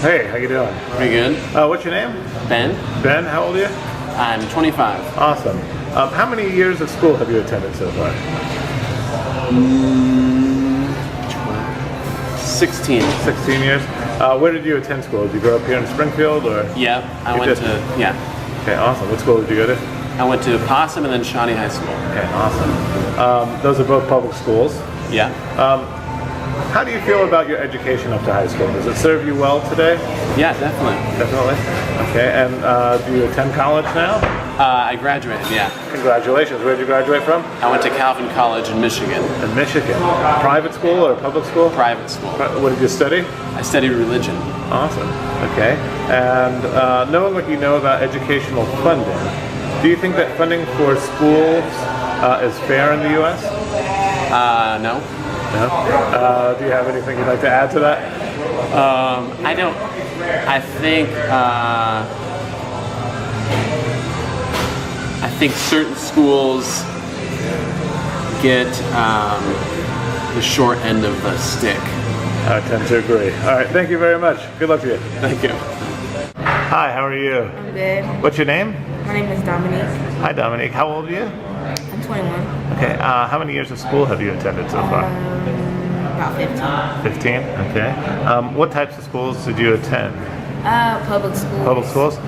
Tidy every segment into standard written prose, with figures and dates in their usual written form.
Hey, how you doing? Pretty good. What's your name? Ben? Ben, how old are you? I'm 25. Awesome. How many years of school have you attended so far? 16. 16 years. Where did you attend school? Did you grow up here in Springfield, or? Yeah, I You went did? to, yeah. Okay, awesome. What school did you go to? I went to Possum and then Shawnee High School. Okay, awesome. Those are both public schools. Yeah. How do you feel about your education up to high school? Does it serve you well today? Yeah, definitely. Definitely. Okay, and do you attend college now? I graduated, yeah. Congratulations. Where did you graduate from? I went to Calvin College in Michigan. In Michigan. Private school or public school? Private school. What did you study? I studied religion. Awesome. Okay. And knowing what you know about educational funding, do you think that funding for schools is fair in the U.S.? No. No? Do you have anything you'd like to add to that? I don't, I think certain schools get the short end of the stick. I tend to agree. All right. Thank you very much. Good luck to you. Thank you. Hi, how are you? I'm good. What's your name? My name is Dominique. Hi, Dominique. How old are you? I'm 21. Okay. How many years of school have you attended so far? About 15. 15? Okay. What types of schools did you attend? Public school. Public schools?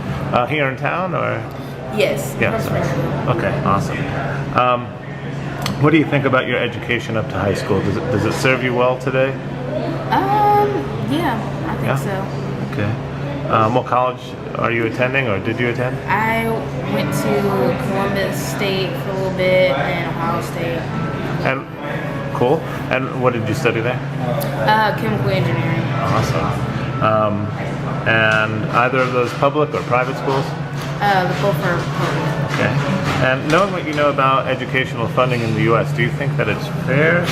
Here in town, or? Yes. Yeah. From Springfield. Okay, awesome. What do you think about your education up to high school? Does it serve you well today? Yeah, I think Yeah? so. Okay. What college are you attending, or did you attend? I went to Columbus State for a little bit and Ohio State. And cool. And what did you study there? Chemical engineering. Awesome. And either of those public or private schools? The both are public. Okay. And knowing what you know about educational funding in the U.S., do you think that it's fair?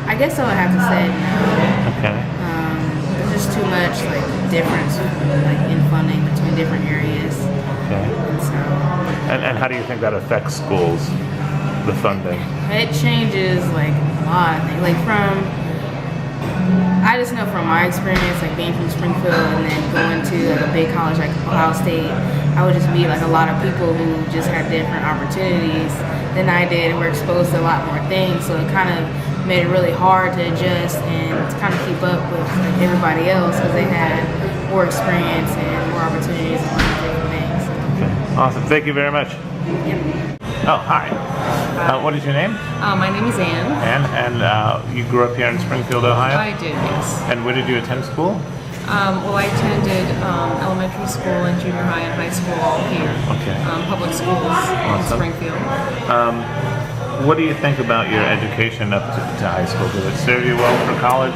I guess I would have to say no. Okay. There's just too much difference in funding between different areas. Okay. And so And how do you think that affects schools, the funding? it changes a lot. I just know from my experience, being from Springfield and then going to a big college like Ohio State, I would just meet a lot of people who just had different opportunities than I did and were exposed to a lot more things. So it kind of made it really hard to adjust and to kind of keep up with everybody else because they had more experience and more opportunities and different things. Okay. Awesome. Thank you very much. Yeah. Oh, hi. What is your name? My name is Anne. And you grew up here in Springfield, Ohio? I did, yes. And where did you attend school? Well, I attended elementary school and junior high and high school all here. Okay. Public schools in Springfield. What do you think about your education up to high school? Did it serve you well for college?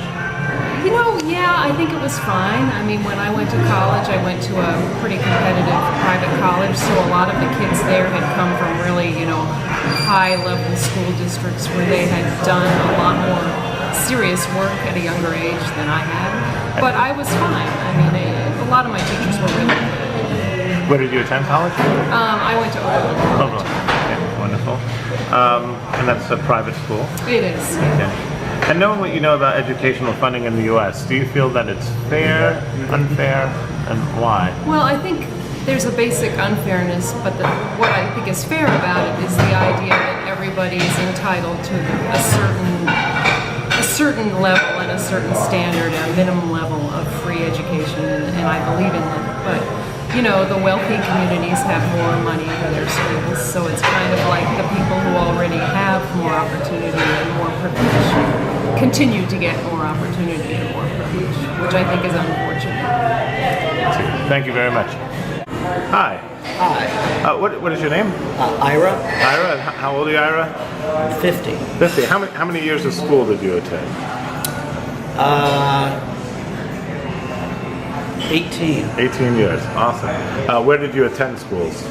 Yeah, I think it was fine. I mean, when I went to college, I went to a pretty competitive private college, so a lot of the kids there had come from really, high-level school districts where they had done a lot more serious work at a younger age than I had. But I was fine. I mean, a lot of my teachers were really good. Where did you attend college? I went to Oakland. Okay, wonderful. And that's a private school? It is. Okay. And knowing what you know about educational funding in the U.S., do you feel that it's fair, unfair, and why? Well, I think there's a basic unfairness, but what I think is fair about it is the idea that everybody is entitled to a certain level and a certain standard, a minimum level of free education, and I believe in that. But the wealthy communities have more money for their schools, so it's kind of like the people who already have more opportunity and more privilege continue to get more opportunity and more privilege, which I think is unfortunate. Thank you very much. Hi. Hi, What is your name? Ira, Ira. How old are you, Ira? 50. 50. How many years of school did you attend? 18. 18 years. Awesome. Where did you attend schools?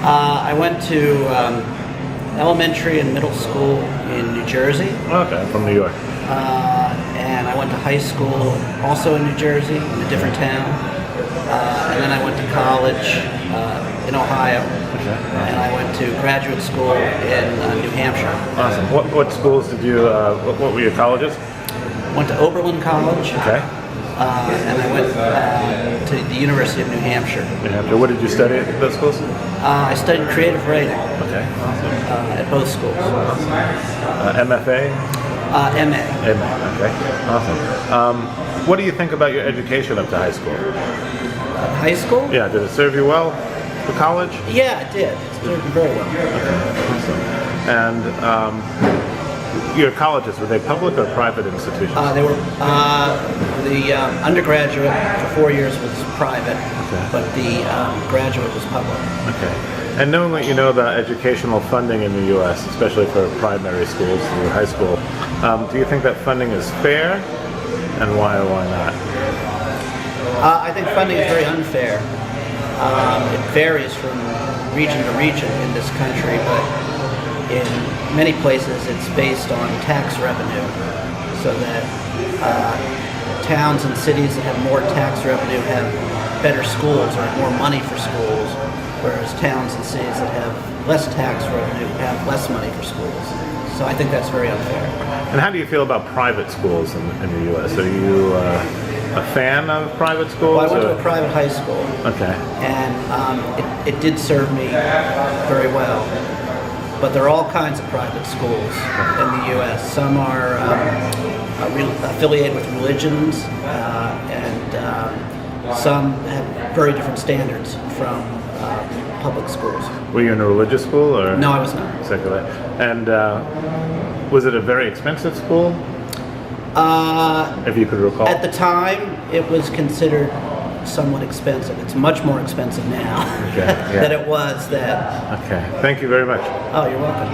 I went to elementary and middle school in New Jersey, Okay, from New York. and I went to high school also in New Jersey, in a different town, and then I went to college in Ohio, and I went to graduate school in New Hampshire. Awesome. What schools did you? What were your colleges? went to Oberlin College, Okay. and I went to the University of New Hampshire. New Hampshire. What did you study at those schools? I studied creative writing Okay. Awesome. at both schools. MFA? MA. MA. Okay. Awesome. What do you think about your education up to high school? High school? Yeah. Did it serve you well for college? Yeah, it did. It served me very well. And your colleges, were they public or private institutions? They were the undergraduate for 4 years was private, but the graduate was public. Okay. And knowing what you know about educational funding in the U.S., especially for primary schools or high school, do you think that funding is fair? And why or why not? I think funding is very unfair. It varies from region to region in this country, but in many places it's based on tax revenue, so that towns and cities that have more tax revenue have better schools or have more money for schools, whereas towns and cities that have less tax revenue have less money for schools. So I think that's very unfair. And how do you feel about private schools in the U.S.? Are you a fan of private schools? Well, I went to or- a private high school, Okay. and it did serve me very well. But there are all kinds of private schools in the U.S. Some are affiliated with religions, and some have very different standards from public schools. Were you in a religious school or? No, I was not. Secular. And was it a very expensive school, if you could recall? At the time, it was considered somewhat expensive. It's much more expensive now Okay, yeah. than it was then. Okay. Thank you very much. Oh, you're welcome.